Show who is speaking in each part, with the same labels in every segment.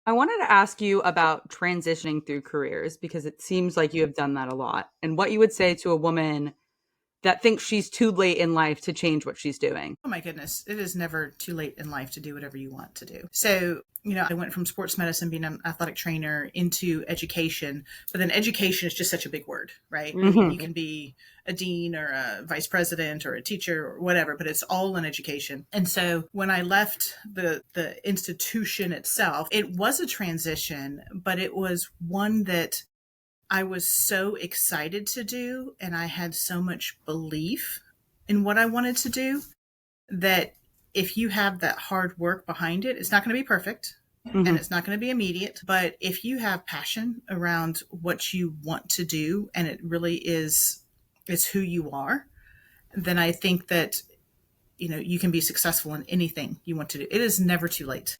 Speaker 1: I wanted to ask you about transitioning through careers because it seems like you have done that a lot. And what you would say to a woman that thinks she's too late in life to change what she's doing.
Speaker 2: Oh my goodness, it is never too late in life to do whatever you want to do. So, I went from sports medicine, being an athletic trainer, into education. But then education is just such a big word, right? I mean,
Speaker 1: Mhm.
Speaker 2: you can be a dean or a vice president or a teacher or whatever, but it's all in education. And so when I left the institution itself, it was a transition, but it was one that I was so excited to do, and I had so much belief in what I wanted to do that if you have that hard work behind it, it's not going to be perfect and
Speaker 1: Mhm.
Speaker 2: it's not going to be immediate. But if you have passion around what you want to do and it really is who you are, then I think that you can be successful in anything you want to do. It is never too late.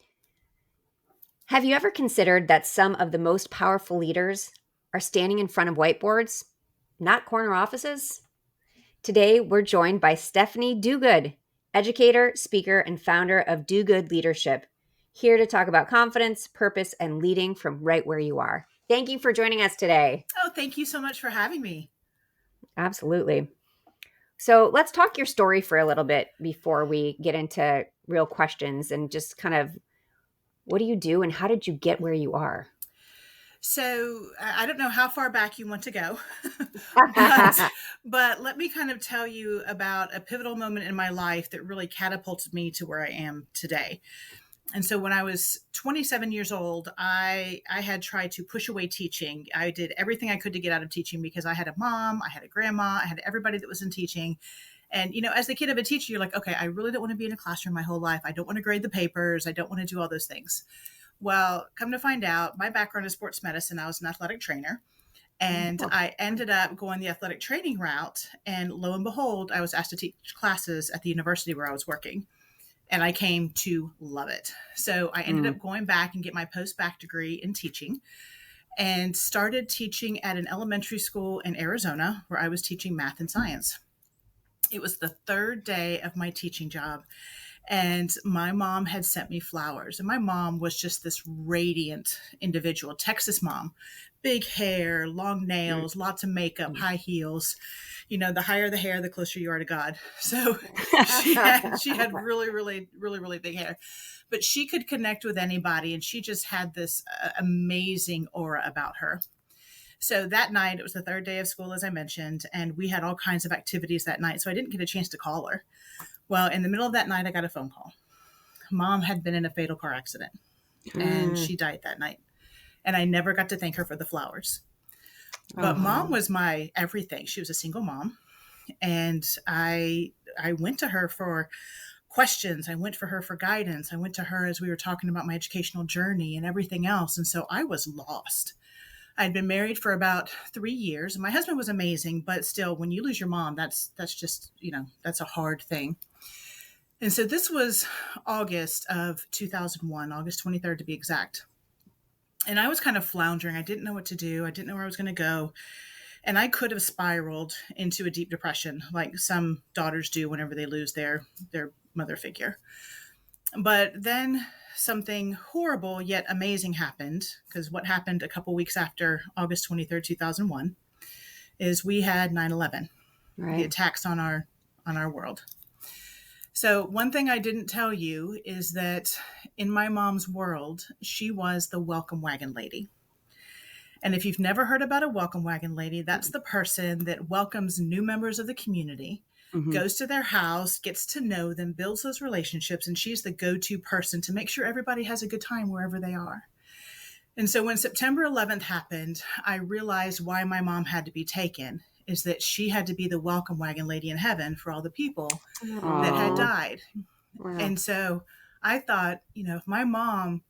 Speaker 3: Have you ever considered that some of the most powerful leaders are standing in front of whiteboards, not corner offices? Today, we're joined by Stephanie Duguid, educator, speaker, and founder of Duguid Leadership, here to talk about confidence, purpose, and leading from right where you are. Thank you for joining us today.
Speaker 2: Oh, thank you so much for having me.
Speaker 3: Absolutely. So let's talk your story for a little bit before we get into real questions and just kind of what do you do and how did you get where you are?
Speaker 2: So I don't know how far back you want to go, but let me kind of tell you about a pivotal moment in my life that really catapulted me to where I am today. And so when I was 27 years old, I had tried to push away teaching. I did everything I could to get out of teaching because I had a mom, I had a grandma, I had everybody that was in teaching. And, as the kid of a teacher, you're like, okay, I really don't want to be in a classroom my whole life. I don't want to grade the papers. I don't want to do all those things. Well, come to find out, my background is sports medicine. I was an athletic trainer. And I ended up going the athletic training route. And lo and behold, I was asked to teach classes at the university where I was working. And I came to love it. So I ended
Speaker 1: Mm.
Speaker 2: up going back and get my post-bac degree in teaching and started teaching at an elementary school in Arizona where I was teaching math and science. It was the third day of my teaching job, and my mom had sent me flowers. And my mom was just this radiant individual, Texas mom, big hair, long nails, lots of makeup, high heels. The higher the hair, the closer you are to God. So she had really, really, really, really big hair, but she could connect with anybody, and she just had this amazing aura about her. So that night, it was the third day of school, as I mentioned, and we had all kinds of activities that night. So I didn't get a chance to call her. Well, in the middle of that night, I got a phone call. Mom had been in a fatal car accident and
Speaker 3: Mm.
Speaker 2: she died that night. And I never got to thank her for the flowers. But mom
Speaker 1: Oh.
Speaker 2: was my everything. She was a single mom. And I went to her for questions. I went for her for guidance. I went to her as we were talking about my educational journey and everything else. And so I was lost. I'd been married for about 3 years. And my husband was amazing, but still, when you lose your mom, that's just, that's a hard thing. And so this was August of 2001, August 23rd to be exact. And I was kind of floundering. I didn't know what to do. I didn't know where I was going to go. And I could have spiraled into a deep depression like some daughters do whenever they lose their mother figure. But then something horrible yet amazing happened, because what happened a couple weeks after August 23rd, 2001 is we had 9/11, the
Speaker 3: Right.
Speaker 2: attacks on our world. So, one thing I didn't tell you is that in my mom's world, she was the welcome wagon lady. And if you've never heard about a welcome wagon lady, that's the person that welcomes new members of the community,
Speaker 1: Mhm.
Speaker 2: goes to their house, gets to know them, builds those relationships, and she's the go to person to make sure everybody has a good time wherever they are. And so when September 11th happened, I realized why my mom had to be taken is that she had to be the welcome wagon lady in heaven for all the people that had
Speaker 1: Oh.
Speaker 3: Oh,
Speaker 2: died.
Speaker 3: wow.
Speaker 2: And so I thought, if my mom,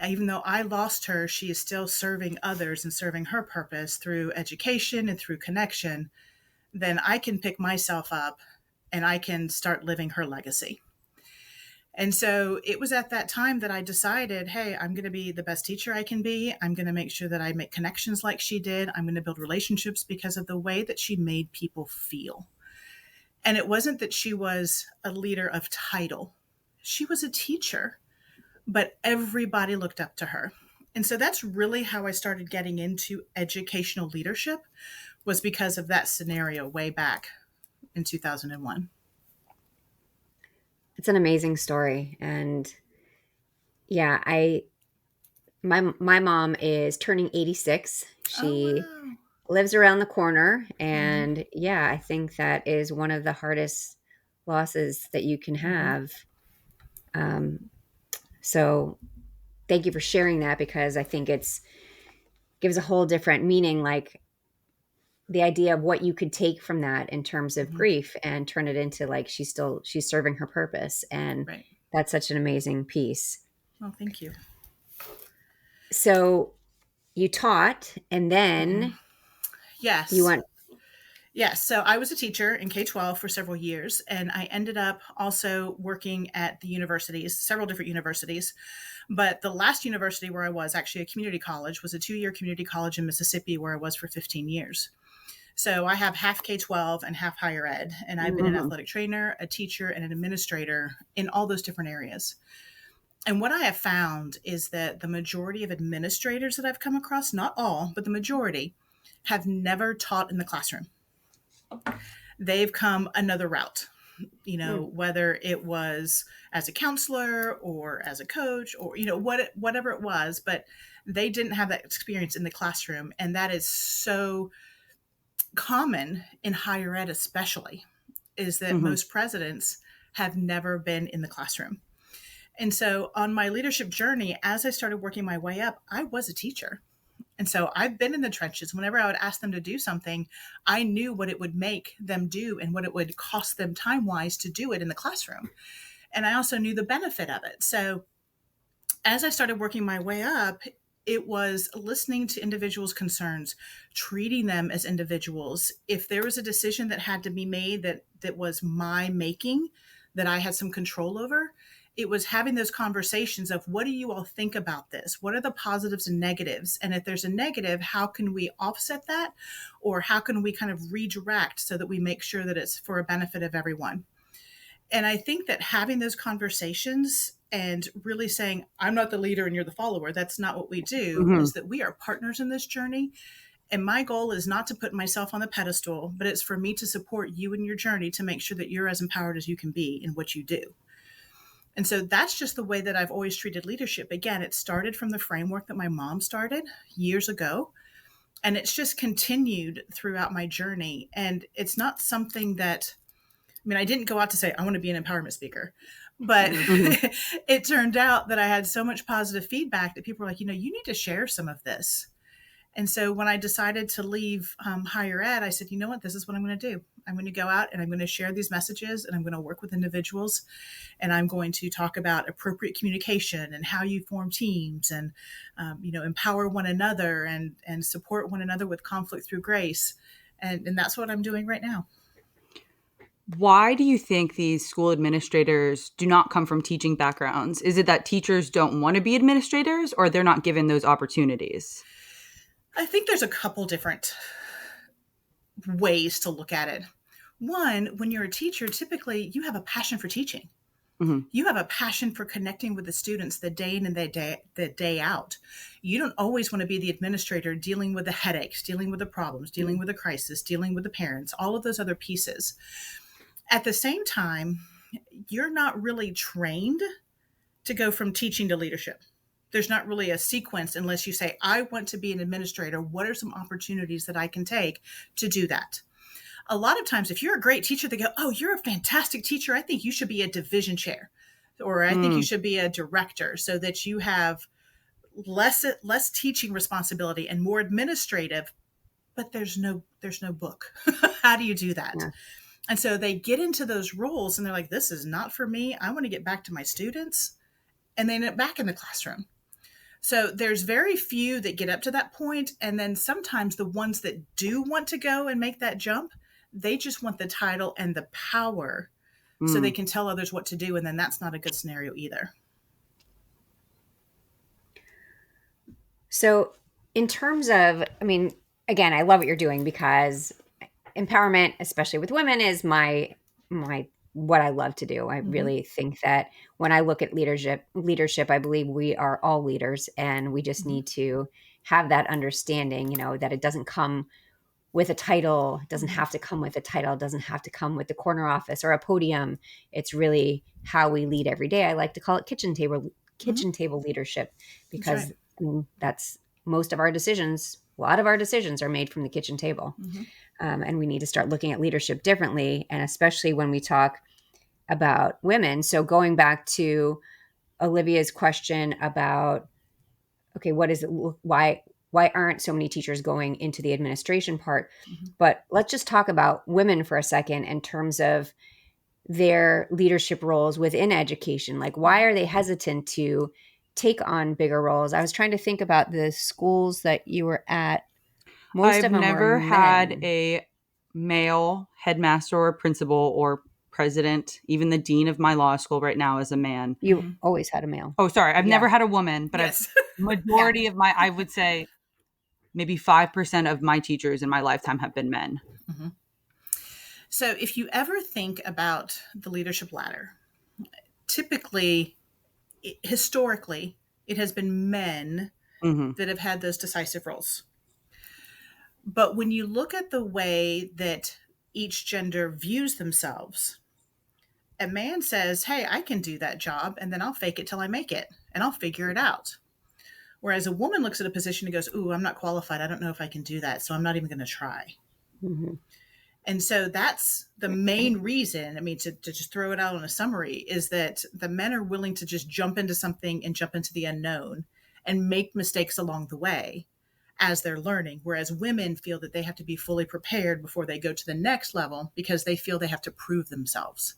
Speaker 2: even though I lost her, she is still serving others and serving her purpose through education and through connection, then I can pick myself up and I can start living her legacy. And so it was at that time that I decided, hey, I'm going to be the best teacher I can be. I'm going to make sure that I make connections like she did. I'm going to build relationships because of the way that she made people feel. And it wasn't that she was a leader of title, she was a teacher but everybody looked up to her. And so that's really how I started getting into educational leadership, was because of that scenario way back in 2001.
Speaker 3: It's an amazing story. And yeah, my mom is turning 86.
Speaker 2: Oh,
Speaker 3: She
Speaker 2: wow.
Speaker 3: lives around the corner,
Speaker 2: Mm-hmm.
Speaker 3: and yeah, I think that is one of the hardest losses that you can
Speaker 2: Mm-hmm.
Speaker 3: have. So thank you for sharing that, because I think it's gives a whole different meaning, like the idea of what you could take from that in terms of
Speaker 2: Mm-hmm.
Speaker 3: grief and turn it into like she's serving her purpose, and
Speaker 2: Right.
Speaker 3: that's such an amazing piece.
Speaker 2: Well, thank you.
Speaker 3: So you taught, and
Speaker 2: Mm-hmm.
Speaker 3: then you
Speaker 2: Yes.
Speaker 3: went.
Speaker 2: Yes. So I was a teacher in K-12 for several years, and I ended up also working at the universities, several different universities. But the last university where I was, actually a community college, was a 2-year community college in Mississippi where I was for 15 years. So I have half K-12 and half higher ed, and I've been an
Speaker 3: Mhm.
Speaker 2: athletic trainer, a teacher, and an administrator in all those different areas. And what I have found is that the majority of administrators that I've come across, not all, but the majority, have never taught in the classroom. They've come another route,
Speaker 3: Mm.
Speaker 2: whether it was as a counselor or as a coach, or whatever it was, but they didn't have that experience in the classroom. And that is so common in higher ed, especially, is that
Speaker 3: Mhm.
Speaker 2: most presidents have never been in the classroom. And so on my leadership journey, as I started working my way up, I was a teacher. And so I've been in the trenches. Whenever I would ask them to do something, I knew what it would make them do and what it would cost them time wise to do it in the classroom. And I also knew the benefit of it. So as I started working my way up, it was listening to individuals' concerns, treating them as individuals. If there was a decision that had to be made that was my making, that I had some control over, it was having those conversations of, what do you all think about this? What are the positives and negatives? And if there's a negative, how can we offset that? Or how can we kind of redirect so that we make sure that it's for a benefit of everyone? And I think that having those conversations and really saying, I'm not the leader and you're the follower, that's not what we do,
Speaker 3: Mhm.
Speaker 2: is that we are partners in this journey. And my goal is not to put myself on the pedestal, but it's for me to support you in your journey to make sure that you're as empowered as you can be in what you do. And so that's just the way that I've always treated leadership. Again, it started from the framework that my mom started years ago, and it's just continued throughout my journey. And it's not something that, I mean, I didn't go out to say, I want to be an empowerment speaker, but
Speaker 3: Mhm.
Speaker 2: it turned out that I had so much positive feedback that people were like, you need to share some of this. And so when I decided to leave higher ed, I said, you know what, this is what I'm going to do. I'm going to go out and I'm going to share these messages, and I'm going to work with individuals, and I'm going to talk about appropriate communication and how you form teams, and empower one another, and support one another with conflict through grace. And that's what I'm doing right now.
Speaker 1: Why do you think these school administrators do not come from teaching backgrounds? Is it that teachers don't want to be administrators, or they're not given those opportunities?
Speaker 2: I think there's a couple different ways to look at it. One, when you're a teacher, typically you have a passion for teaching.
Speaker 1: Mhm.
Speaker 2: You have a passion for connecting with the students the day in and the day out. You don't always want to be the administrator dealing with the headaches, dealing with the problems, dealing with the crisis, dealing with the parents, all of those other pieces. At the same time, you're not really trained to go from teaching to leadership. There's not really a sequence unless you say, I want to be an administrator. What are some opportunities that I can take to do that? A lot of times, if you're a great teacher, they go, oh, you're a fantastic teacher. I think you should be a division chair, or I think you
Speaker 1: Mm.
Speaker 2: should be a director, so that you have less teaching responsibility and more administrative. But there's no book. How do you do that?
Speaker 3: Yeah.
Speaker 2: And so they get into those roles and they're like, this is not for me. I want to get back to my students. And they end up back in the classroom. So there's very few that get up to that point. And then sometimes the ones that do want to go and make that jump, they just want the title and the power so they
Speaker 1: Mm.
Speaker 2: can tell others what to do. And then that's not a good scenario either.
Speaker 3: So, in terms of, I mean, I love what you're doing, because empowerment, especially with women, is my what I love to do. I really think that when I look at leadership, I believe we are all leaders, and we just need to have that understanding, that it doesn't come with a title. It doesn't have to come with a title. It doesn't have to come with the corner office or a podium. It's really how we lead every day. I like to call it kitchen table leadership, because
Speaker 2: right.
Speaker 3: that's most of our decisions. A lot of our decisions are made from the kitchen table. And we need to start looking at leadership differently. And especially when we talk about women. So going back to Olivia's question about, okay, what is it? Why aren't so many teachers going into the administration part? But let's just talk about women for a second in terms of their leadership roles within education. Like, why are they hesitant to take on bigger roles? I was trying to think about the schools that you were at. Most
Speaker 1: I've
Speaker 3: of them were
Speaker 1: never had
Speaker 3: men.
Speaker 1: a male headmaster or principal or president. Even the dean of my law school right now is a man.
Speaker 3: You always had a male.
Speaker 1: Oh, sorry. I've
Speaker 3: Yeah.
Speaker 1: never had a woman, but
Speaker 2: Yes.
Speaker 1: majority of my, I would say maybe 5% of my teachers in my lifetime have been men.
Speaker 2: So if you ever think about the leadership ladder, typically, historically, it has been men that have had those decisive roles. But when you look at the way that each gender views themselves, a man says, hey, I can do that job, and then I'll fake it till I make it, and I'll figure it out. Whereas a woman looks at a position and goes, ooh, I'm not qualified. I don't know if I can do that, so I'm not even going to try. And so that's the main reason. I mean, to just throw it out on a summary, is that the men are willing to just jump into something and jump into the unknown and make mistakes along the way as they're learning. Whereas women feel that they have to be fully prepared before they go to the next level, because they feel they have to prove themselves.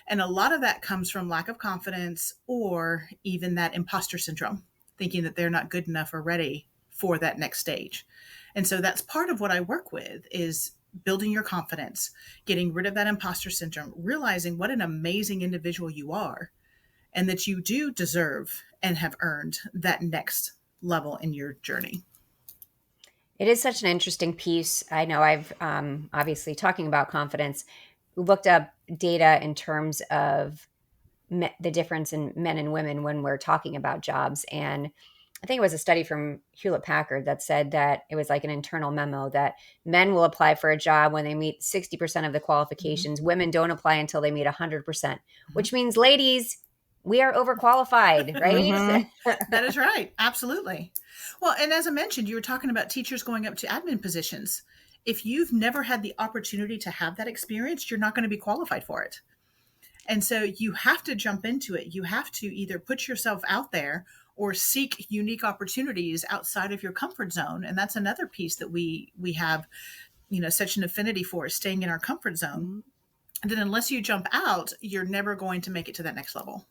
Speaker 2: And a lot of that comes from lack of confidence, or even that imposter syndrome, thinking that they're not good enough or ready for that next stage. And so that's part of what I work with, is building your confidence, getting rid of that imposter syndrome, realizing what an amazing individual you are, and that you do deserve and have earned that next level in your journey.
Speaker 3: It is such an interesting piece. I know I've obviously, talking about confidence, looked up data in terms of the difference in men and women when we're talking about jobs. And I think it was a study from Hewlett Packard that said that it was like an internal memo that men will apply for a job when they meet 60% of the qualifications. Women don't apply until they meet 100%, which means, ladies, we are overqualified, right?
Speaker 2: That is right. Absolutely. Well, and as I mentioned, you were talking about teachers going up to admin positions. If you've never had the opportunity to have that experience, you're not going to be qualified for it. And so you have to jump into it. You have to either put yourself out there or seek unique opportunities outside of your comfort zone. And that's another piece that we have, such an affinity for, is staying in our comfort zone. And then unless you jump out, you're never going to make it to that next level.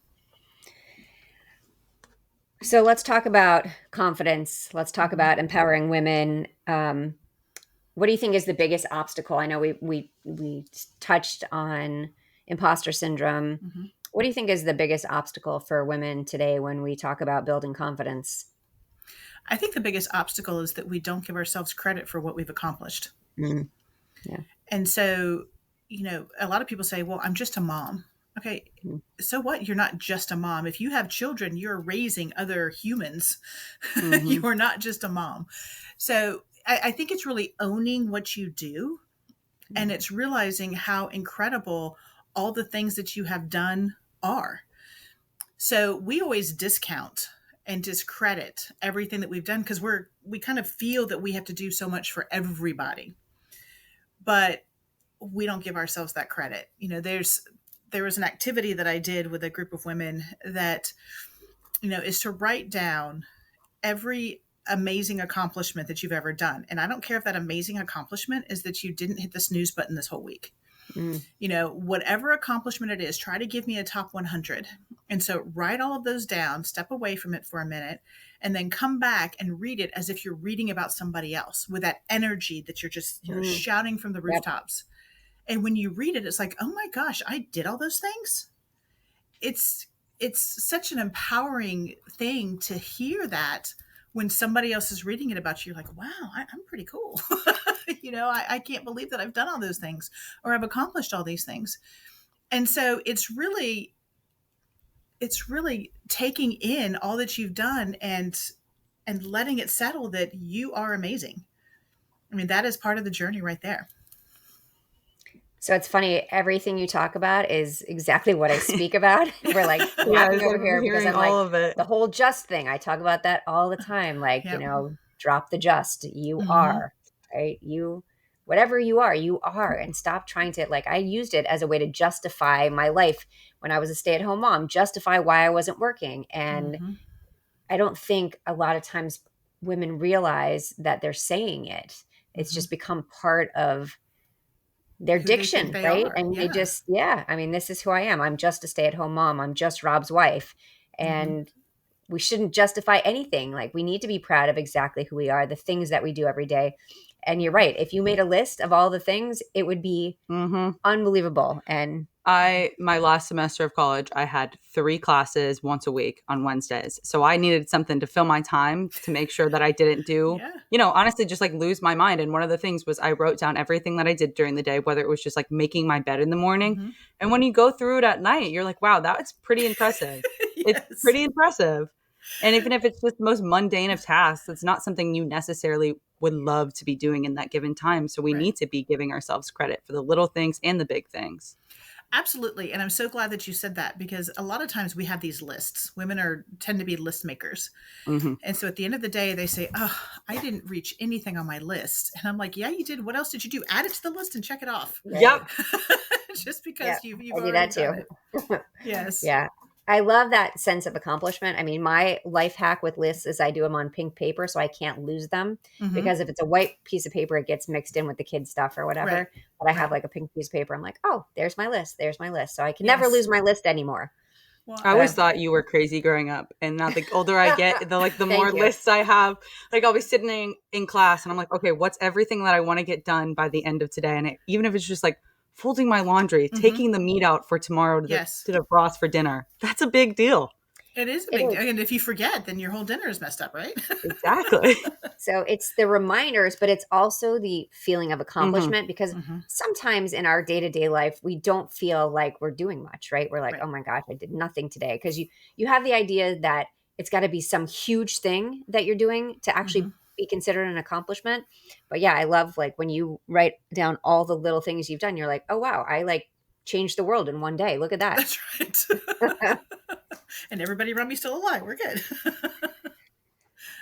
Speaker 3: So let's talk about confidence. Let's talk about empowering women. What do you think is the biggest obstacle? I know we touched on imposter syndrome. What do you think is the biggest obstacle for women today when we talk about building confidence?
Speaker 2: I think the biggest obstacle is that we don't give ourselves credit for what we've accomplished.
Speaker 3: Yeah.
Speaker 2: And so, a lot of people say, well, I'm just a mom. Okay, so what? You're not just a mom. If you have children, you're raising other humans. You are not just a mom. So I think it's really owning what you do, and it's realizing how incredible all the things that you have done are. So we always discount and discredit everything that we've done, because we kind of feel that we have to do so much for everybody. But we don't give ourselves that credit. There was an activity that I did with a group of women that, is to write down every amazing accomplishment that you've ever done. And I don't care if that amazing accomplishment is that you didn't hit the snooze button this whole week. Whatever accomplishment it is, try to give me a top 100. And so write all of those down, step away from it for a minute, and then come back and read it as if you're reading about somebody else, with that energy that you're just shouting from the rooftops. And when you read it, it's like, oh my gosh, I did all those things. It's such an empowering thing to hear that when somebody else is reading it about you. You're like, wow, I'm pretty cool. I can't believe that I've done all those things, or I've accomplished all these things. And so it's really taking in all that you've done and letting it settle that you are amazing. I mean, that is part of the journey right there.
Speaker 3: So it's funny, everything you talk about is exactly what I speak about. We're like laughing
Speaker 1: Yes,
Speaker 3: over
Speaker 1: I'm
Speaker 3: here because
Speaker 1: hearing
Speaker 3: I'm
Speaker 1: all
Speaker 3: like,
Speaker 1: of it.
Speaker 3: the whole just thing. I talk about that all the time. Like,
Speaker 2: Yep.
Speaker 3: drop the just. You
Speaker 2: Mm-hmm.
Speaker 3: are, right? Whatever you are, you are. And stop trying to, like, I used it as a way to justify my life when I was a stay at home mom, justify why I wasn't working. And
Speaker 2: Mm-hmm.
Speaker 3: I don't think a lot of times women realize that they're saying it. It's
Speaker 2: Mm-hmm.
Speaker 3: just become part of their
Speaker 2: Who they think
Speaker 3: diction,
Speaker 2: they
Speaker 3: right?
Speaker 2: are.
Speaker 3: And they
Speaker 2: Yeah.
Speaker 3: just, yeah, I mean, this is who I am. I'm just a stay-at-home mom. I'm just Rob's wife.
Speaker 2: Mm-hmm.
Speaker 3: And we shouldn't justify anything. Like, we need to be proud of exactly who we are, the things that we do every day. And you're right. If you made a list of all the things, it would be
Speaker 1: Hmm.
Speaker 3: unbelievable. And
Speaker 1: My last semester of college, I had 3 classes once a week on Wednesdays. So I needed something to fill my time to make sure that I didn't do,
Speaker 2: Yeah.
Speaker 1: honestly, just like lose my mind. And one of the things was I wrote down everything that I did during the day, whether it was just like making my bed in the morning.
Speaker 2: Mm-hmm.
Speaker 1: And when you go through it at night, you're like, wow, that's pretty impressive. It's
Speaker 2: Yes.
Speaker 1: pretty impressive. And even if it's just the most mundane of tasks, it's not something you necessarily would love to be doing in that given time. So we
Speaker 2: Right.
Speaker 1: need to be giving ourselves credit for the little things and the big things.
Speaker 2: Absolutely. And I'm so glad that you said that, because a lot of times we have these lists. Women tend to be list makers.
Speaker 1: Hmm.
Speaker 2: And so at the end of the day, they say, "Oh, I didn't reach anything on my list." And I'm like, "Yeah, you did. What else did you do? Add it to the list and check it off."
Speaker 3: right.
Speaker 1: Yep.
Speaker 2: Just
Speaker 3: Yeah,
Speaker 2: because you've
Speaker 3: I do
Speaker 2: already
Speaker 3: that
Speaker 2: done
Speaker 3: too.
Speaker 2: it. Yes.
Speaker 3: Yeah. I love that sense of accomplishment. I mean, my life hack with lists is I do them on pink paper so I can't lose them,
Speaker 2: Mm-hmm.
Speaker 3: because if it's a white piece of paper, it gets mixed in with the kids' stuff or
Speaker 2: Right.
Speaker 3: whatever. But I have
Speaker 2: Right.
Speaker 3: like a pink piece of paper. I'm like, oh, there's my list. There's my list. So I can never
Speaker 2: Yes.
Speaker 3: lose my list anymore.
Speaker 2: Well,
Speaker 1: I
Speaker 3: But
Speaker 1: always thought you were crazy growing up. And now the older I get, the more
Speaker 3: thank you.
Speaker 1: lists I have. Like I'll be sitting in class and I'm like, okay, what's everything that I want to get done by the end of today? And even if it's just like folding my laundry,
Speaker 2: mm-hmm.
Speaker 1: taking the meat out for tomorrow
Speaker 2: Yes.
Speaker 1: to defrost for dinner, that's a big deal.
Speaker 2: It is a
Speaker 3: It
Speaker 2: big
Speaker 3: is.
Speaker 2: deal. And if you forget, then your whole dinner is messed up, right?
Speaker 1: Exactly.
Speaker 3: So it's the reminders, but it's also the feeling of
Speaker 1: Hmm.
Speaker 3: accomplishment, because
Speaker 2: Mm-hmm.
Speaker 3: sometimes in our day-to-day life, we don't feel like we're doing much, right? We're like,
Speaker 2: Right.
Speaker 3: oh my gosh, I did nothing today. Because you have the idea that it's got to be some huge thing that you're doing to
Speaker 2: Mm-hmm.
Speaker 3: actually be considered an accomplishment. But yeah, I love like when you write down all the little things you've done, you're like, oh wow, I like changed the world in one day. Look at that.
Speaker 2: That's right. And everybody around me still alive. We're good.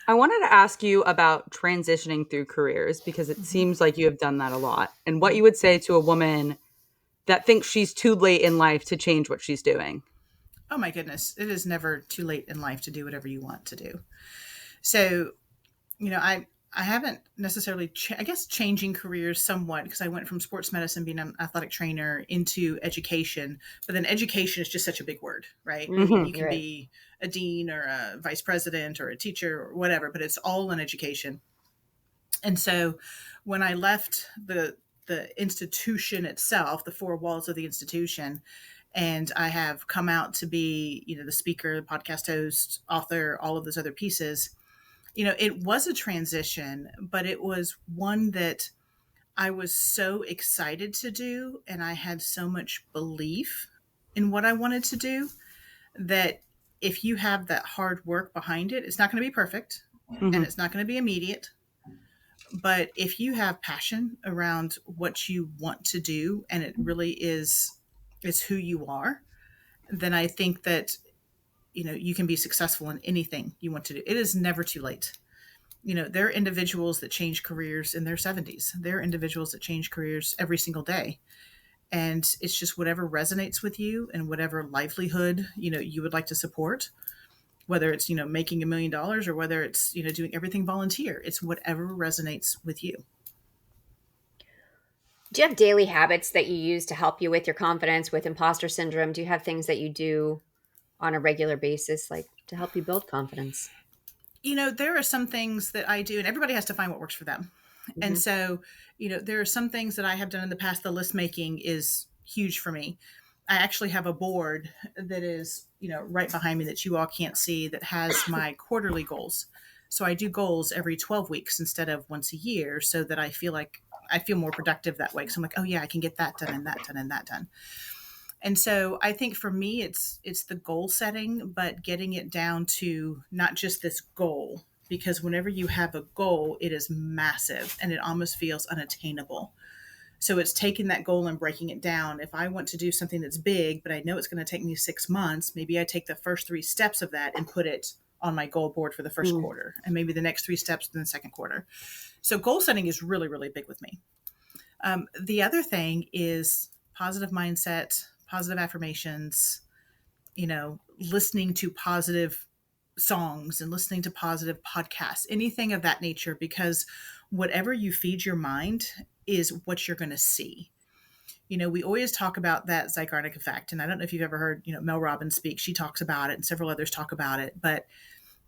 Speaker 1: I wanted to ask you about transitioning through careers because it
Speaker 2: Mm-hmm.
Speaker 1: seems like you have done that a lot. And what
Speaker 2: Mm-hmm.
Speaker 1: you would say to a woman that thinks she's too late in life to change what she's doing.
Speaker 2: Oh my goodness. It is never too late in life to do whatever you want to do. So, I haven't necessarily, I guess, changing careers somewhat, because I went from sports medicine, being an athletic trainer, into education. But then education is just such a big word, right? I mean,
Speaker 1: Hmm.
Speaker 2: you can
Speaker 3: You're right.
Speaker 2: be a dean or a vice president or a teacher or whatever, but it's all in education. And so when I left the institution itself, the four walls of the institution, and I have come out to be, the speaker, podcast host, author, all of those other pieces, it was a transition, but it was one that I was so excited to do. And I had so much belief in what I wanted to do that if you have that hard work behind it, it's not going to be perfect
Speaker 1: Hmm.
Speaker 2: and it's not going to be immediate. But if you have passion around what you want to do and it really is who you are, then I think that you can be successful in anything you want to do. It is never too late. There are individuals that change careers in their 70s. There are individuals that change careers every single day. And it's just whatever resonates with you and whatever livelihood, you would like to support, whether it's, making $1 million or whether it's, doing everything volunteer. It's whatever resonates with you.
Speaker 3: Do you have daily habits that you use to help you with your confidence, with imposter syndrome? Do you have things that you do on a regular basis, like to help you build confidence?
Speaker 2: There are some things that I do, and everybody has to find what works for them. And
Speaker 3: Hmm.
Speaker 2: so, there are some things that I have done in the past. The list making is huge for me. I actually have a board that is, right behind me that you all can't see, that has my quarterly goals. So I do goals every 12 weeks instead of once a year, so that I feel more productive that way. Because I'm like, oh yeah, I can get that done and that done and that done. And so I think for me, it's the goal setting, but getting it down to not just this goal, because whenever you have a goal, it is massive and it almost feels unattainable. So it's taking that goal and breaking it down. If I want to do something that's big, but I know it's going to take me 6 months, maybe I take the first 3 steps of that and put it on my goal board for the first quarter, and maybe the next 3 steps in the second quarter. So goal setting is really, really big with me. The other thing is positive mindset, positive affirmations, listening to positive songs and listening to positive podcasts, anything of that nature, because whatever you feed your mind is what you're going to see. We always talk about that Zeigarnik effect. And I don't know if you've ever heard, Mel Robbins speak. She talks about it and several others talk about it. But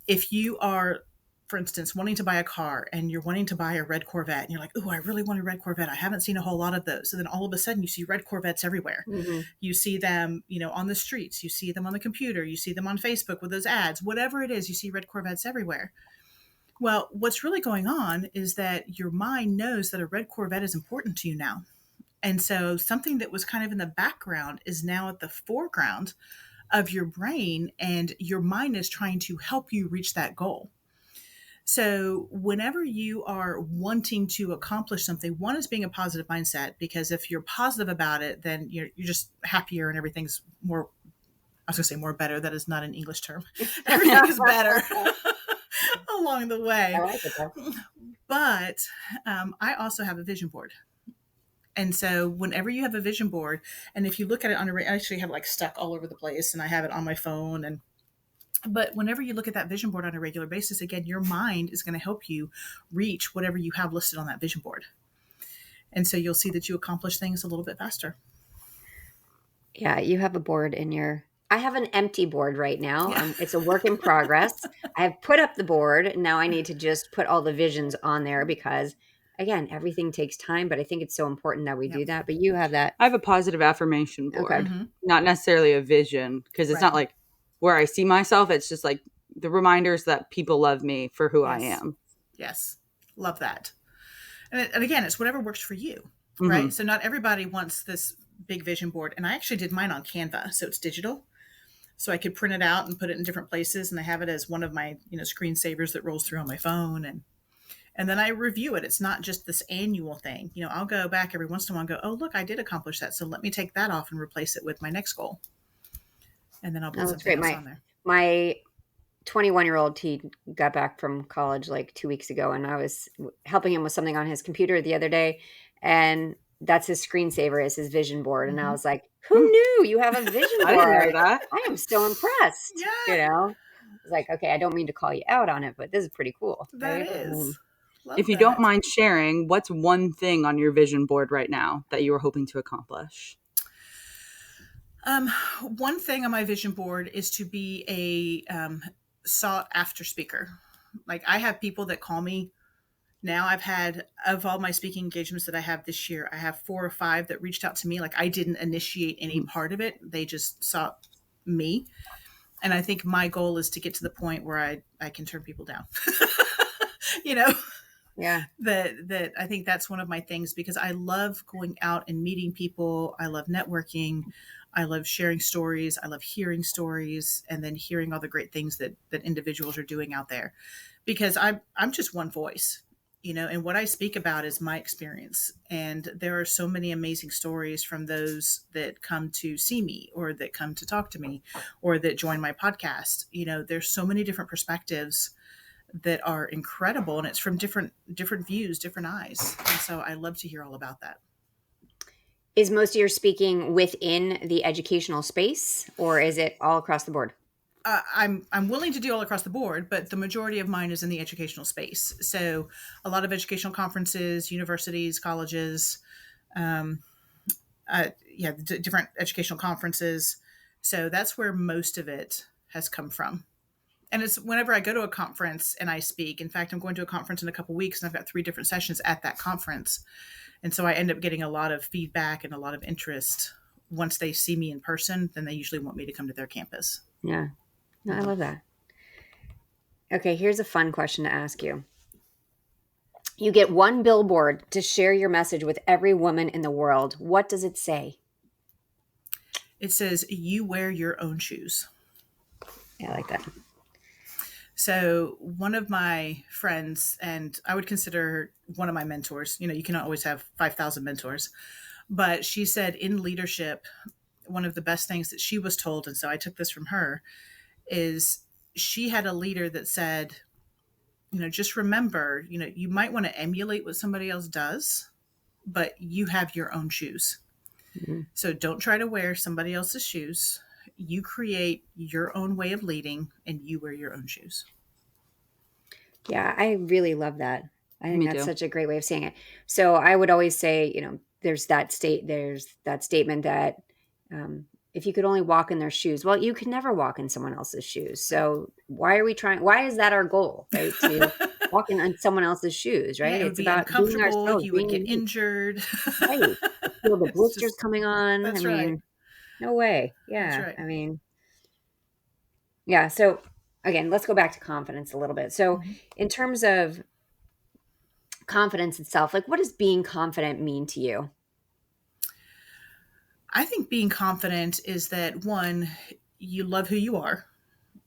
Speaker 2: if you are, for instance, wanting to buy a car and you're wanting to buy a red Corvette and you're like, oh, I really want a red Corvette. I haven't seen a whole lot of those. So then all of a sudden you see red Corvettes everywhere. Mm-hmm. You see them, on the streets, you see them on the computer, you see them on Facebook with those ads, whatever it is, you see red Corvettes everywhere. Well, what's really going on is that your mind knows that a red Corvette is important to you now. And so something that was kind of in the background is now at the foreground of your brain, and your mind is trying to help you reach that goal. So whenever you are wanting to accomplish something, one is being a positive mindset, because if you're positive about it, then you're just happier and everything's more, I was going to say more better. That is not an English term. Everything is better along the way.
Speaker 3: I like it though.
Speaker 2: But I also have a vision board. And so whenever you have a vision board, and if you look at it I actually have it like stuck all over the place, and I have it on my phone. But whenever you look at that vision board on a regular basis, again, your mind is going to help you reach whatever you have listed on that vision board. And so you'll see that you accomplish things a little bit faster.
Speaker 3: Yeah, you have a board I have an empty board right now. Yeah. It's a work in progress. I have put up the board. Now I need to just put all the visions on there, because again, everything takes time, but I think it's so important that we do that. But you have that.
Speaker 1: I have a positive affirmation board, okay. Mm-hmm. Not necessarily a vision, because it's not like where I see myself. It's just like the reminders that people love me for who I am.
Speaker 2: Yes. Love that. And again, it's whatever works for you, right? Mm-hmm. So not everybody wants this big vision board. And I actually did mine on Canva. So it's digital. So I could print it out and put it in different places. And I have it as one of my, screensavers that rolls through on my phone. And then I review it. It's not just this annual thing. I'll go back every once in a while and go, oh, look, I did accomplish that. So let me take that off and replace it with my next goal. And then I'll put something else on there.
Speaker 3: My 21-year-old, he got back from college like 2 weeks ago, and I was helping him with something on his computer the other day. And that's his screensaver, is his vision board. Mm-hmm. And I was like, who knew you have a vision board?
Speaker 1: I didn't know that.
Speaker 3: I am so impressed. Yeah. I was like, okay, I don't mean to call you out on it, but this is pretty cool.
Speaker 2: That is.
Speaker 1: If you don't mind sharing, what's one thing on your vision board right now that you were hoping to accomplish?
Speaker 2: One thing on my vision board is to be a sought after speaker. Like, I have people that call me now. I've had, of all my speaking engagements that I have this year, I have 4 or 5 that reached out to me. Like, I didn't initiate any part of it. They just sought me. And I think my goal is to get to the point where I can turn people down.
Speaker 3: Yeah.
Speaker 2: That I think that's one of my things, because I love going out and meeting people. I love networking. I love sharing stories. I love hearing stories, and then hearing all the great things that individuals are doing out there, because I'm just one voice, and what I speak about is my experience. And there are so many amazing stories from those that come to see me, or that come to talk to me, or that join my podcast. There's so many different perspectives that are incredible, and it's from different views, different eyes. And so I love to hear all about that.
Speaker 3: Is most of your speaking within the educational space, or is it all across the board?
Speaker 2: I'm willing to do all across the board, but the majority of mine is in the educational space. So a lot of educational conferences, universities, colleges, different educational conferences. So that's where most of it has come from. And it's whenever I go to a conference and I speak. In fact, I'm going to a conference in a couple of weeks, and I've got 3 different sessions at that conference. And so I end up getting a lot of feedback and a lot of interest. Once they see me in person, then they usually want me to come to their campus.
Speaker 3: Yeah. No, I love that. Okay, here's a fun question to ask you. You get one billboard to share your message with every woman in the world. What does it say?
Speaker 2: It says, you wear your own shoes.
Speaker 3: Yeah, I like that.
Speaker 2: So one of my friends, and I would consider her one of my mentors, you can always have 5,000 mentors, but she said in leadership, one of the best things that she was told, and so I took this from her, is she had a leader that said, just remember, you might want to emulate what somebody else does, but you have your own shoes.
Speaker 3: Mhm.
Speaker 2: So don't try to wear somebody else's shoes. You create your own way of leading and you wear your own shoes.
Speaker 3: Yeah, I really love that. I think
Speaker 1: Me
Speaker 3: that's
Speaker 1: too.
Speaker 3: such a great way of saying it. So I would always say, there's that statement that if you could only walk in their shoes, well, you could never walk in someone else's shoes.
Speaker 2: Right.
Speaker 3: So why is that our goal, right? To walk in someone else's shoes,
Speaker 2: Yeah,
Speaker 3: right?
Speaker 2: it would
Speaker 3: It's
Speaker 2: be
Speaker 3: about being
Speaker 2: uncomfortable.
Speaker 3: ourselves,
Speaker 2: You would
Speaker 3: being
Speaker 2: get
Speaker 3: unique,
Speaker 2: injured.
Speaker 3: right? Feel the
Speaker 2: It's
Speaker 3: blisters
Speaker 2: just,
Speaker 3: coming on. I
Speaker 2: that's right.
Speaker 3: mean, no way.
Speaker 2: That's
Speaker 3: Yeah.
Speaker 2: right.
Speaker 3: I mean, yeah. So again, let's go back to confidence a little bit. So
Speaker 2: Mhm.
Speaker 3: in terms of confidence itself, like what does being confident mean to you?
Speaker 2: I think being confident is that one, you love who you are,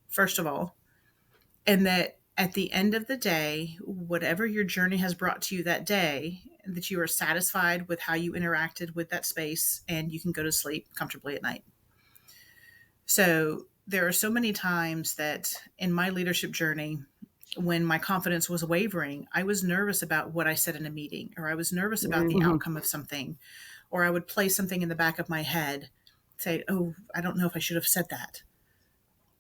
Speaker 2: first of all, and that at the end of the day, whatever your journey has brought to you that day, that you are satisfied with how you interacted with that space and you can go to sleep comfortably at night. So there are so many times that in my leadership journey, when my confidence was wavering, I was nervous about what I said in a meeting, or I was nervous about the
Speaker 1: Hmm.
Speaker 2: outcome of something, or I would play something in the back of my head, say, oh, I don't know if I should have said that.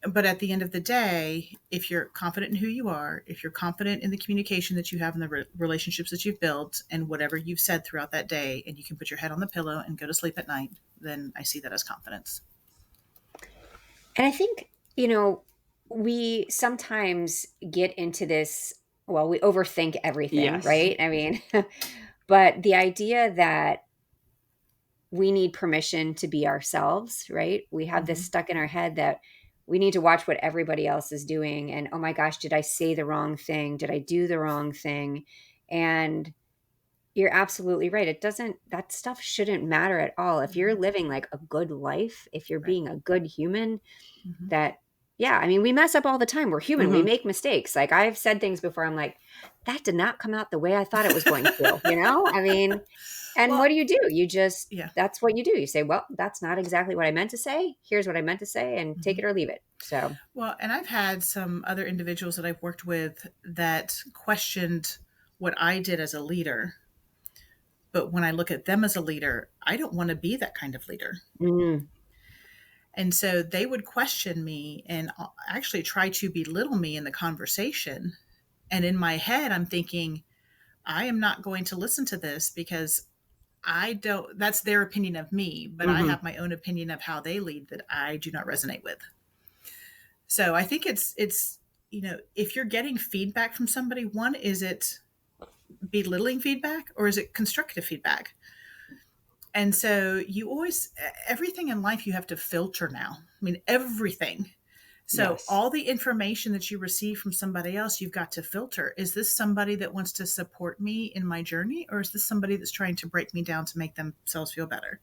Speaker 2: But at the end of the day, if you're confident in who you are, if you're confident in the communication that you have and the relationships that you've built and whatever you've said throughout that day, and you can put your head on the pillow and go to sleep at night, then I see that as confidence.
Speaker 3: And I think, we sometimes get into this, well, we overthink everything,
Speaker 1: Yes.
Speaker 3: right? I mean, but the idea that we need permission to be ourselves, right? We have this
Speaker 2: Mm-hmm.
Speaker 3: stuck in our head that we need to watch what everybody else is doing. And oh my gosh, did I say the wrong thing? Did I do the wrong thing? And you're absolutely right. That stuff shouldn't matter at all. If you're
Speaker 2: Mm-hmm.
Speaker 3: living like a good life, if you're
Speaker 2: Right.
Speaker 3: being a good human,
Speaker 2: Mm-hmm.
Speaker 3: that, yeah, I mean, we mess up all the time. We're human. We
Speaker 1: Hmm.
Speaker 3: make mistakes. Like I've said things before. I'm like, that did not come out the way I thought it was going to, I mean, and what
Speaker 2: Well,
Speaker 3: do? You just,
Speaker 2: yeah.
Speaker 3: that's what you do. You say, well, that's not exactly what I meant to say. Here's what I meant to say, and take
Speaker 2: Mm-hmm.
Speaker 3: it or leave it. So,
Speaker 2: Well, and I've had some other individuals that I've worked with that questioned what I did as a leader. But when I look at them as a leader, I don't want to be that kind of leader.
Speaker 3: mm,
Speaker 2: And so they would question me and actually try to belittle me in the conversation. And in my head, I'm thinking, I am not going to listen to this because I don't, that's their opinion of me, but I
Speaker 1: Hmm.
Speaker 2: have my own opinion of how they lead that I do not resonate with. So I think it's, if you're getting feedback from somebody, one, is it belittling feedback or is it constructive feedback? And so you always, everything in life you have to filter now. I mean, everything. So
Speaker 1: Yes.
Speaker 2: all the information that you receive from somebody else, you've got to filter. Is this somebody that wants to support me in my journey, or is this somebody that's trying to break me down to make themselves feel better?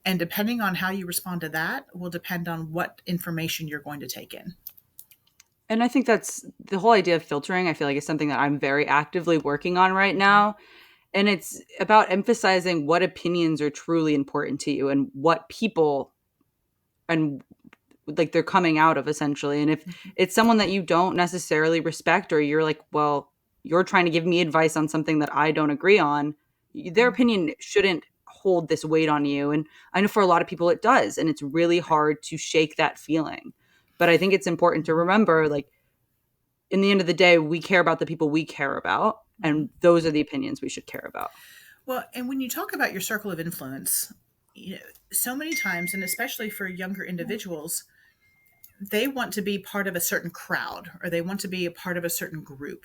Speaker 2: And depending on how you respond to that will depend on what information you're going to take in.
Speaker 1: And I think that's the whole idea of filtering. I feel like is something that I'm very actively working on right
Speaker 2: Mm-hmm.
Speaker 1: now. And it's about emphasizing what opinions are truly important to you and what people and like they're coming out of essentially. And if
Speaker 2: Mm-hmm.
Speaker 1: it's someone that you don't necessarily respect or you're like, well, you're trying to give me advice on something that I don't agree on, their
Speaker 2: Mm-hmm.
Speaker 1: opinion shouldn't hold this weight on you. And I know for a lot of people it does. And it's really
Speaker 2: Right.
Speaker 1: hard to shake that feeling. But I think it's important to
Speaker 2: Mm-hmm.
Speaker 1: remember like, in the end of the day, we care about the people we care about.
Speaker 2: Mm-hmm.
Speaker 1: And those are the opinions we should care about.
Speaker 2: Well, and when you talk about your circle of influence, so many times, and especially for younger individuals, they want to be part of a certain crowd or they want to be a part of a certain group.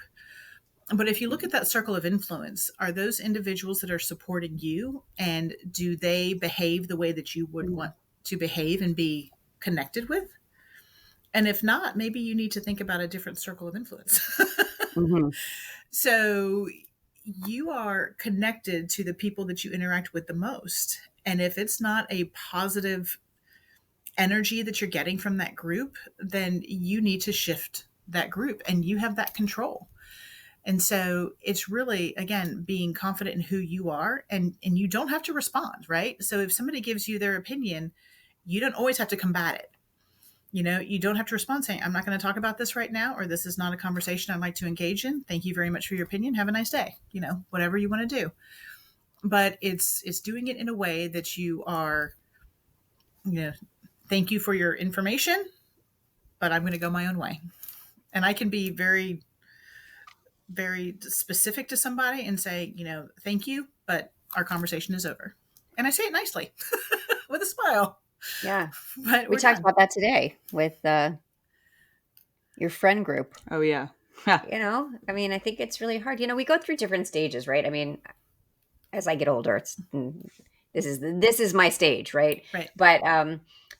Speaker 2: But if you look at that circle of influence, are those individuals that are supporting you and do they behave the way that you would want to behave and be connected with? And if not, maybe you need to think about a different circle of influence.
Speaker 1: Mm-hmm.
Speaker 2: So you are connected to the people that you interact with the most. And if it's not a positive energy that you're getting from that group, then you need to shift that group, and you have that control. And so it's really, again, being confident in who you are, and you don't have to respond, right? So if somebody gives you their opinion, you don't always have to combat it. You don't have to respond saying, I'm not going to talk about this right now, or this is not a conversation I'd like to engage in. Thank you very much for your opinion. Have a nice day. Whatever you want to do. But it's doing it in a way that you are, thank you for your information, but I'm going to go my own way. And I can be very, very specific to somebody and say, thank you, but our conversation is over. And I say it nicely with a smile.
Speaker 3: Yeah.
Speaker 2: But
Speaker 3: We talked about that today with your friend group.
Speaker 1: Oh, yeah.
Speaker 3: I mean, I think it's really hard. We go through different stages, right? I mean, as I get older, this is my stage, right?
Speaker 2: Right.
Speaker 3: But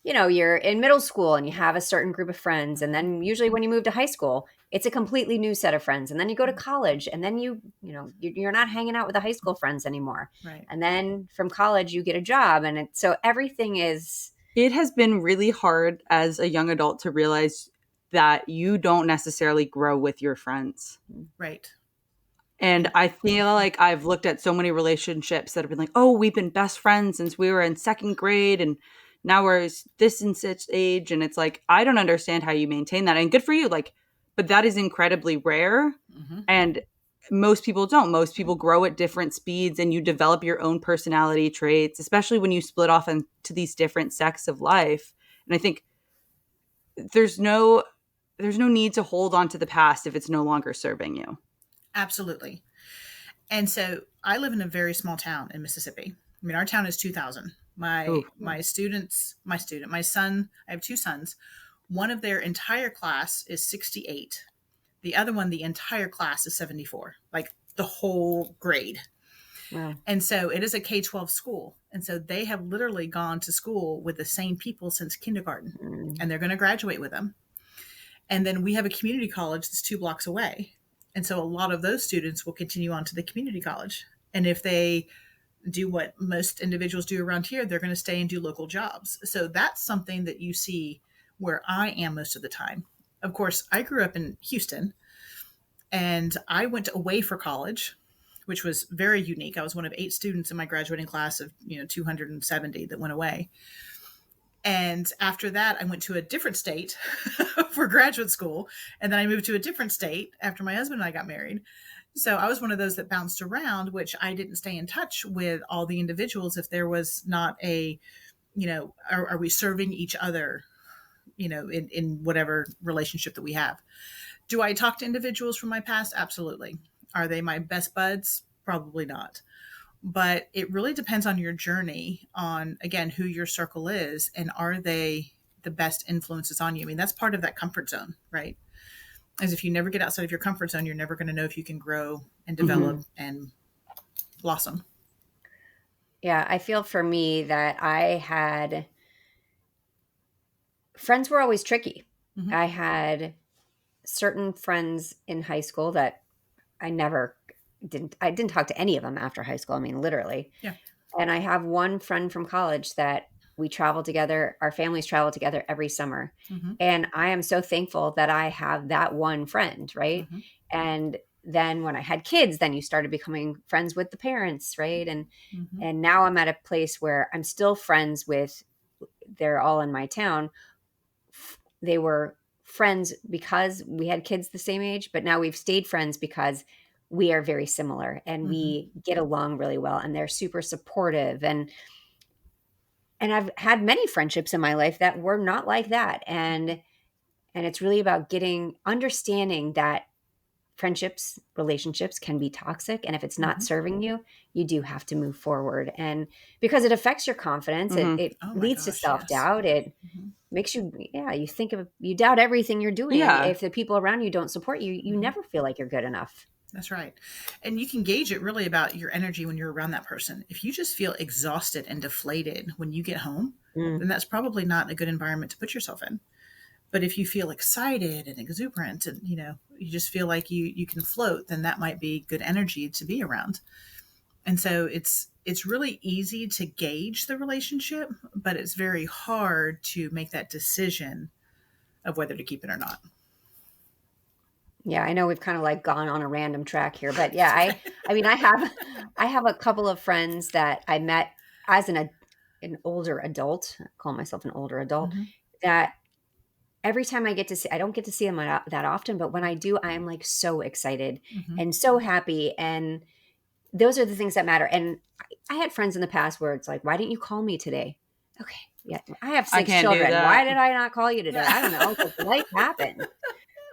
Speaker 3: you're in middle school and you have a certain group of friends, and then usually when you move to high school, it's a completely new set of friends, and then you go to college, and then you're not hanging out with the high school friends anymore,
Speaker 2: Right.
Speaker 3: and then from college you get a job, and so everything is.
Speaker 1: It has been really hard as a young adult to realize that you don't necessarily grow with your friends.
Speaker 2: Right.
Speaker 1: And I feel like I've looked at so many relationships that have been like, oh, we've been best friends since we were in second grade, and now we're this and such age. And it's like, I don't understand how you maintain that. And good for you. But that is incredibly rare.
Speaker 2: Mm-hmm.
Speaker 1: And most people don't. Most people grow at different speeds, and you develop your own personality traits, especially when you split off into these different sects of life. And I think there's no need to hold on to the past if it's no longer serving you.
Speaker 2: Absolutely. And so I live in a very small town in Mississippi. I mean, our town is 2,000. My son, I have two sons. One of their entire class is 68. The other one, the entire class is 74, like the whole grade.
Speaker 3: Wow.
Speaker 2: And so it is a K-12 school. And so they have literally gone to school with the same people since kindergarten, and they're going to graduate with them. And then we have a community college that's 2 blocks away. And so a lot of those students will continue on to the community college. And if they do what most individuals do around here, they're going to stay and do local jobs. So that's something that you see where I am most of the time. Of course, I grew up in Houston, and I went away for college, which was very unique. I was one of 8 students in my graduating class of 270 that went away. And after that, I went to a different state for graduate school. And then I moved to a different state after my husband and I got married. So I was one of those that bounced around, which I didn't stay in touch with all the individuals if there was not are we serving each other, in whatever relationship that we have. Do I talk to individuals from my past? Absolutely. Are they my best buds? Probably not. But it really depends on your journey, on, again, who your circle is, and are they the best influences on you? I mean, that's part of that comfort zone, right? As if you never get outside of your comfort zone, you're never going to know if you can grow and develop and blossom.
Speaker 3: Yeah, I feel for me that friends were always tricky.
Speaker 2: Mm-hmm.
Speaker 3: I had certain friends in high school that I didn't talk to any of them after high school. I mean, literally.
Speaker 2: Yeah.
Speaker 3: And I have one friend from college that we travel together. Our families travel together every summer.
Speaker 2: Mm-hmm.
Speaker 3: And I am so thankful that I have that one friend, right?
Speaker 2: Mm-hmm.
Speaker 3: And then when I had kids, then you started becoming friends with the parents, right? And now I'm at a place where I'm still friends with, they're all in my town. They were friends because we had kids the same age, but now we've stayed friends because we are very similar and we get along really well, and they're super supportive. And I've had many friendships in my life that were not like that. And it's really about understanding that relationships can be toxic. And if it's not serving you, you do have to move forward. And because it affects your confidence, it leads to self-doubt. Yes. It makes you, you doubt everything you're doing.
Speaker 1: Yeah.
Speaker 3: If the people around you don't support you, you never feel like you're good enough.
Speaker 2: That's right. And you can gauge it really about your energy when you're around that person. If you just feel exhausted and deflated when you get home, then that's probably not a good environment to put yourself in. But if you feel excited and exuberant and, you just feel like you can float, then that might be good energy to be around. And so it's really easy to gauge the relationship, but it's very hard to make that decision of whether to keep it or not.
Speaker 3: Yeah, I know we've kind of like gone on a random track here, but yeah, I mean, I have a couple of friends that I met as an older adult. I call myself an older adult.
Speaker 2: Mm-hmm.
Speaker 3: That every time I get to see, I don't get to see them that often, but when I do, I am like so excited
Speaker 2: Mm-hmm.
Speaker 3: and so happy, and those are the things that matter. And I had friends in the past where it's like, why didn't you call me today? Okay, yeah, I have
Speaker 1: I
Speaker 3: 6
Speaker 1: can't do
Speaker 3: children. Why
Speaker 1: that.
Speaker 3: did I not call you today? I don't know, because life happened.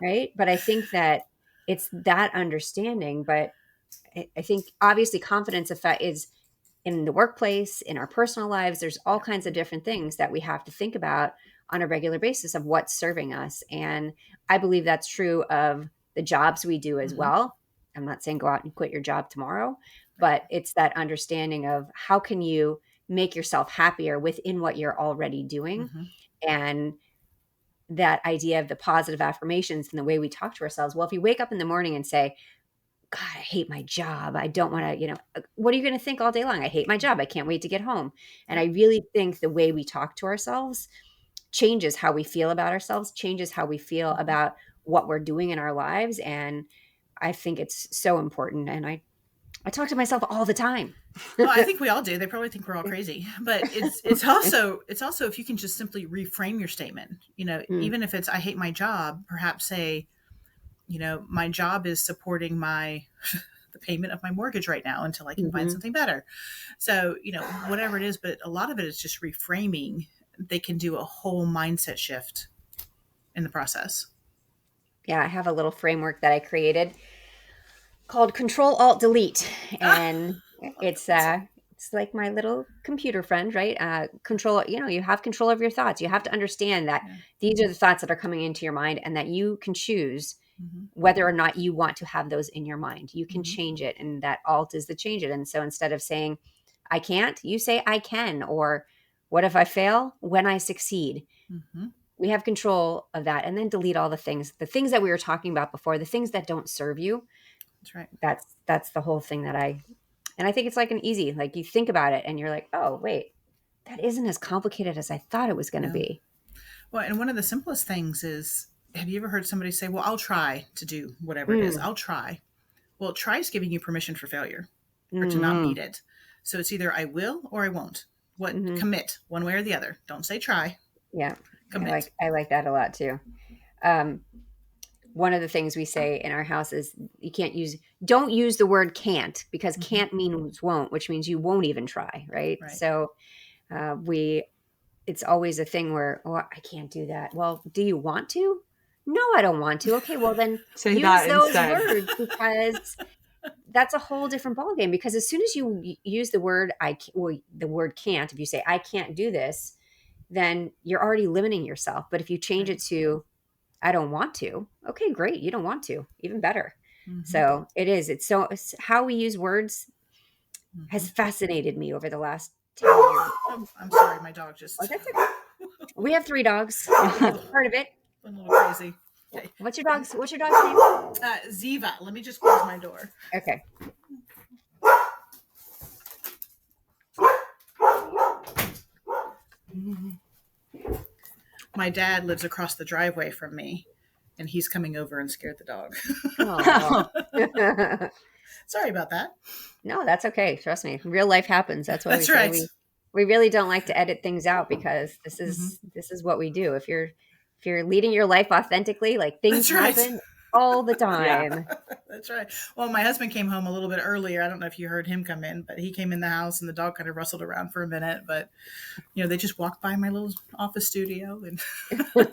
Speaker 3: Right. But I think that it's that understanding. But I think obviously confidence effect is in the workplace, in our personal lives. There's all kinds of different things that we have to think about on a regular basis of what's serving us. And I believe that's true of the jobs we do as
Speaker 2: Mm-hmm.
Speaker 3: well. I'm not saying go out and quit your job tomorrow, but it's that understanding of how can you make yourself happier within what you're already doing.
Speaker 2: Mm-hmm.
Speaker 3: And that idea of the positive affirmations and the way we talk to ourselves. Well, if you wake up in the morning and say, God, I hate my job. I don't want to, what are you going to think all day long? I hate my job. I can't wait to get home. And I
Speaker 2: Yep.
Speaker 3: really think the way we talk to ourselves changes how we feel about ourselves, changes how we feel
Speaker 2: Mm-hmm.
Speaker 3: about what we're doing in our lives. And I think it's so important. And I talk to myself all the time.
Speaker 2: Well, I think we all do. They probably think we're all crazy, but it's also if you can just simply reframe your statement.
Speaker 3: Mm,
Speaker 2: Even if it's I hate my job, perhaps say, my job is supporting my the payment of my mortgage right now until I can find
Speaker 3: mhm.
Speaker 2: something better. So, whatever it is, but a lot of it is just reframing. They can do a whole mindset shift in the process.
Speaker 3: Yeah, I have a little framework that I created called Control Alt Delete,
Speaker 2: Ah,
Speaker 3: and
Speaker 2: I love
Speaker 3: it's
Speaker 2: that.
Speaker 3: it's like my little computer friend, right? Control, you have control of your thoughts. You have to understand that
Speaker 2: Yeah.
Speaker 3: these are the thoughts that are coming into your mind, and that you can choose
Speaker 2: Mm-hmm.
Speaker 3: whether or not you want to have those in your mind. You can
Speaker 2: Mm-hmm.
Speaker 3: change it, and that Alt is the change it. And so instead of saying I can't, you say I can, or what if I fail? When I succeed.
Speaker 2: Mm-hmm.
Speaker 3: We have control of that, and then delete all the things that we were talking about before, the things that don't serve you.
Speaker 2: That's right.
Speaker 3: That's the whole thing that I think it's like an easy, like you think about it and you're like, oh wait, that isn't as complicated as I thought it was going to
Speaker 2: No.
Speaker 3: be.
Speaker 2: Well, and one of the simplest things is, have you ever heard somebody say, well, I'll try to do whatever it is.
Speaker 3: Mm,
Speaker 2: I'll try. Well, try is giving you permission for failure or to not
Speaker 3: mm-hmm,
Speaker 2: meet it. So it's either I will or I won't.
Speaker 3: mm-hmm.
Speaker 2: Commit one way or the other. Don't say try,
Speaker 3: Yeah,
Speaker 2: commit.
Speaker 3: I like that a lot too. Um, One of the things we say in our house is don't use the word can't, because
Speaker 2: Mm-hmm.
Speaker 3: can't means won't, which means you won't even try, right?
Speaker 2: Right.
Speaker 3: So we it's always a thing where, oh, I can't do that. Well, do you want to? No, I don't want to. Okay, well then
Speaker 1: Say
Speaker 3: use
Speaker 1: that
Speaker 3: those
Speaker 1: instead.
Speaker 3: words, because that's a whole different ballgame. Because as soon as you use the word the word can't, if you say I can't do this, then you're already limiting yourself. But if you change
Speaker 2: Right.
Speaker 3: it to I don't want to, okay, great, you don't want to, even better.
Speaker 2: Mm-hmm.
Speaker 3: So it's how we use words
Speaker 2: Mm-hmm.
Speaker 3: has fascinated me over the last 10 years.
Speaker 2: Oh, I'm sorry. My dog
Speaker 3: Oh,
Speaker 2: just
Speaker 3: that's okay. We have 3 dogs.
Speaker 2: went a
Speaker 3: It's
Speaker 2: little,
Speaker 3: part of it.
Speaker 2: went a little crazy. Okay.
Speaker 3: What's your dog's name?
Speaker 2: Ziva. Let me just close my door.
Speaker 3: Okay.
Speaker 2: My dad lives across the driveway from me, and he's coming over and scared the dog.
Speaker 3: Oh.
Speaker 2: Sorry about that.
Speaker 3: No, that's okay. Trust me. Real life happens. That's why we
Speaker 2: That's
Speaker 3: say
Speaker 2: right.
Speaker 3: we really don't like to edit things out, because
Speaker 2: Mm-hmm.
Speaker 3: this is what we do. If you're leading your life authentically, like things
Speaker 2: That's right.
Speaker 3: happen all the
Speaker 1: Yeah.
Speaker 3: time.
Speaker 2: That's right. Well, my husband came home a little bit earlier. I don't know if you heard him come in, but he came in the house and the dog kind of rustled around for a minute. But, they just walked by my little office studio and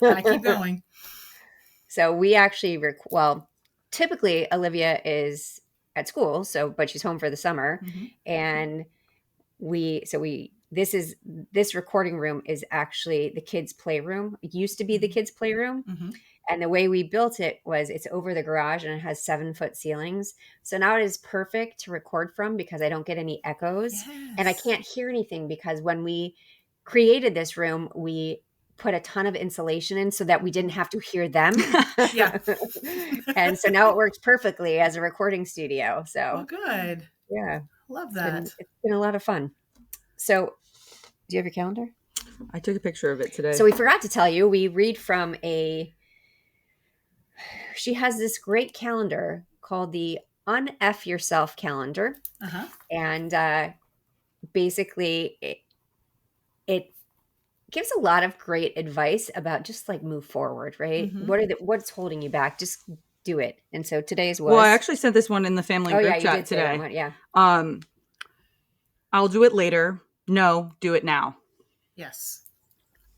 Speaker 2: I keep going.
Speaker 3: So we actually typically Olivia is at school, but she's home for the summer,
Speaker 2: Mm-hmm.
Speaker 3: and this recording room is actually the kids' playroom. It used to be the kids' playroom,
Speaker 2: Mm-hmm.
Speaker 3: and the way we built it was it's over the garage and it has 7-foot ceilings. So now it is perfect to record from, because I don't get any echoes and I
Speaker 2: Yes.
Speaker 3: can't hear anything, because when we created this room, we put a ton of insulation in so that we didn't have to hear them.
Speaker 2: Yeah.
Speaker 3: And so now it works perfectly as a recording studio.
Speaker 2: Well,
Speaker 3: So
Speaker 2: good.
Speaker 3: yeah.
Speaker 2: Love that.
Speaker 3: It's been a lot of fun. So, do you have your calendar?
Speaker 1: I took a picture of it today.
Speaker 3: So we forgot to tell you, we read from she has this great calendar called the Unf Yourself calendar.
Speaker 2: Uh-huh.
Speaker 3: And basically it gives a lot of great advice about just like move forward, right?
Speaker 2: Mm-hmm.
Speaker 3: What's holding you back? Just do it. And so today's was.
Speaker 1: Well, I actually sent this one in the family
Speaker 3: Oh
Speaker 1: group
Speaker 3: yeah, you
Speaker 1: chat
Speaker 3: did say that
Speaker 1: today.
Speaker 3: one. Yeah.
Speaker 1: I'll do it later. No, do it now.
Speaker 2: Yes.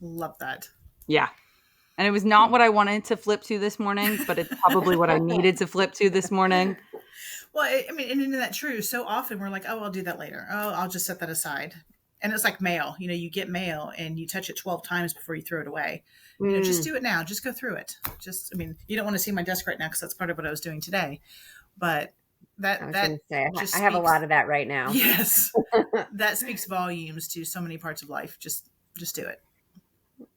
Speaker 2: Love that.
Speaker 1: Yeah. And it was not what I wanted to flip to this morning, but it's probably what I needed to flip to this morning.
Speaker 2: Well, I mean, and isn't that true? So often we're like, oh, I'll do that later. Oh, I'll just set that aside. And it's like mail. You get mail and you touch it 12 times before you throw it away. Just do it now. Just go through it. You don't want to see my desk right now because that's part of what I was doing today. But
Speaker 3: I have a lot of that right now.
Speaker 2: Yes. That speaks volumes to so many parts of life. Just do it.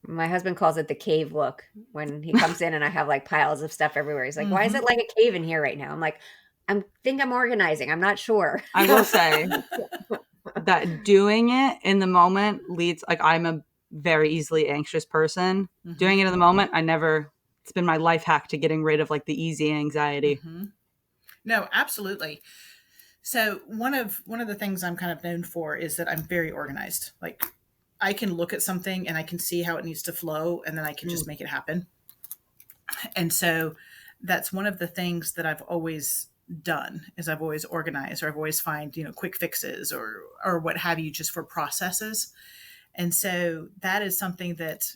Speaker 3: My husband calls it the cave look when he comes in and I have like piles of stuff everywhere. He's like, why is it like a cave in here right now? I'm like, I think I'm organizing. I'm not sure.
Speaker 1: I will say that doing it in the moment leads, like, I'm a very easily anxious person. Mm-hmm. Doing it in the moment, it's been my life hack to getting rid of like the easy anxiety.
Speaker 2: Mm-hmm. No, absolutely. So one of the things I'm kind of known for is that I'm very organized. Like, I can look at something and I can see how it needs to flow, and then I can just make it happen. And so that's one of the things that I've always done is I've always organized, or I've always find, quick fixes or what have you, just for processes. And so that is something that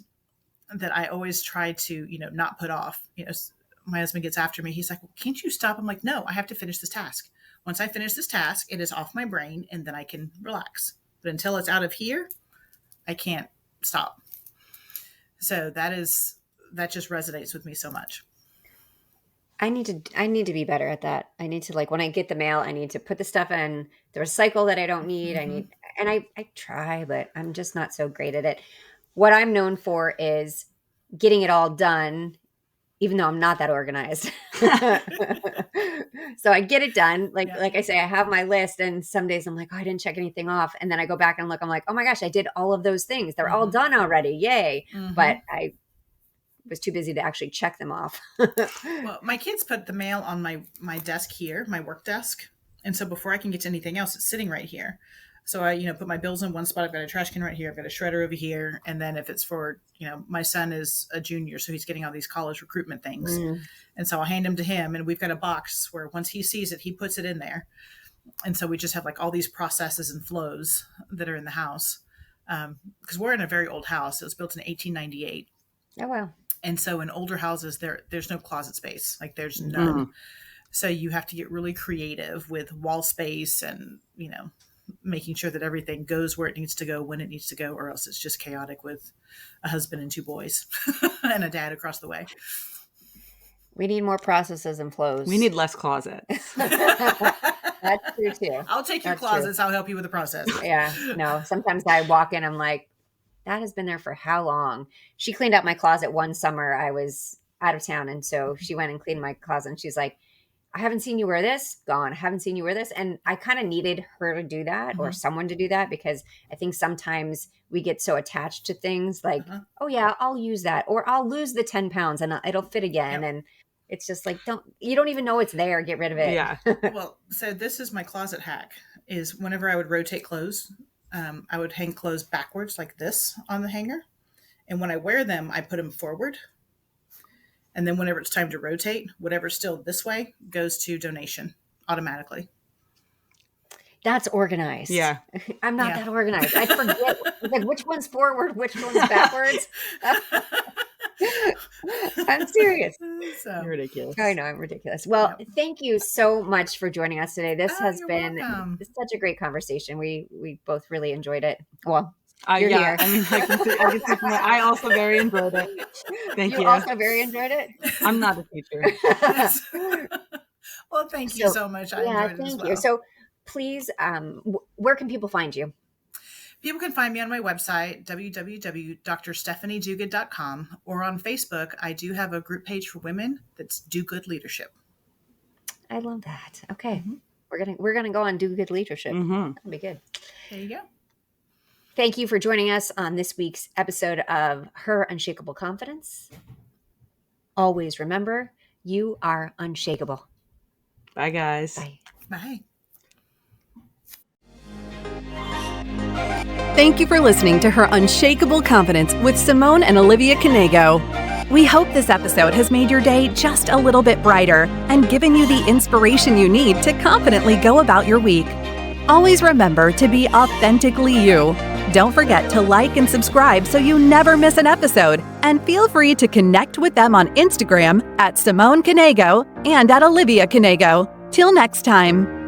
Speaker 2: I always try to, not put off. My husband gets after me. He's like, well, can't you stop? I'm like, no, I have to finish this task. Once I finish this task, it is off my brain and then I can relax. But until it's out of here, I can't stop. So that just resonates with me so much.
Speaker 3: I need to be better at that. I need to, like, when I get the mail, I need to put the stuff in the recycle that I don't need. Mm-hmm. I try, but I'm just not so great at it. What I'm known for is getting it all done, even though I'm not that organized. So I get it done. Like I say, I have my list, and some days I'm like, oh, I didn't check anything off. And then I go back and look, I'm like, oh my gosh, I did all of those things. They're all done already. Yay. Mm-hmm. But I was too busy to actually check them off.
Speaker 2: Well, my kids put the mail on my desk here, my work desk. And so before I can get to anything else, it's sitting right here. So I, put my bills in one spot. I've got a trash can right here. I've got a shredder over here. And then if it's for, my son is a junior, so he's getting all these college recruitment things. Mm. And so I'll hand them to him, and we've got a box where once he sees it, he puts it in there. And so we just have like all these processes and flows that are in the house. Because we're in a very old house. It was built in 1898.
Speaker 3: Oh, wow.
Speaker 2: And so in older houses, there's no closet space. Like, there's none. Mm. So you have to get really creative with wall space and, making sure that everything goes where it needs to go, when it needs to go, or else it's just chaotic with a husband and two boys and a dad across the way.
Speaker 3: We need more processes and flows.
Speaker 1: We need less closets.
Speaker 3: That's true too.
Speaker 2: I'll take your closets. True. I'll help you with the process.
Speaker 3: Yeah. No, sometimes I walk in, I'm like, that has been there for how long? She cleaned out my closet one summer. I was out of town. And so she went and cleaned my closet, and she's like, I haven't seen you wear this. Gone. I haven't seen you wear this. And I kind of needed her to do that, or someone to do that, because I think sometimes we get so attached to things like, oh yeah, I'll use that, or I'll lose the 10 pounds and it'll fit again. Yep. And it's just like, you don't even know it's there. Get rid of it.
Speaker 1: Yeah.
Speaker 2: Well, so this is my closet hack, is whenever I would rotate clothes, I would hang clothes backwards like this on the hanger. And when I wear them, I put them forward. And then whenever it's time to rotate, whatever's still this way goes to donation automatically.
Speaker 3: That's organized.
Speaker 1: Yeah.
Speaker 3: I'm not that organized. I forget like which one's forward, which one's backwards. I'm serious.
Speaker 1: You're ridiculous.
Speaker 3: I know, I'm ridiculous. Well, Thank you so much for joining us today. This has been such a great conversation. We both really enjoyed it. Well, you're here.
Speaker 1: I mean, I also very enjoyed it. Thank you.
Speaker 3: You also very enjoyed it?
Speaker 1: I'm not a teacher.
Speaker 2: Well, thank you so much. I enjoyed it as well.
Speaker 3: Thank you. So please, where can people find you?
Speaker 2: People can find me on my website, www.drstephanieduguid.com, or on Facebook. I do have a group page for women that's Do Good Leadership.
Speaker 3: I love that. Okay. We're gonna go on Duguid leadership.
Speaker 1: Mm-hmm.
Speaker 3: That'll be good.
Speaker 2: There you go.
Speaker 3: Thank you for joining us on this week's episode of Her Unshakeable Confidence. Always remember, you are unshakable.
Speaker 1: Bye, guys.
Speaker 3: Bye.
Speaker 2: Bye.
Speaker 4: Thank you for listening to Her Unshakable Confidence with Simone and Olivia Knego. We hope this episode has made your day just a little bit brighter and given you the inspiration you need to confidently go about your week. Always remember to be authentically you. Don't forget to like and subscribe so you never miss an episode. And feel free to connect with them on Instagram at Simone Knego and at Olivia Knego. Till next time.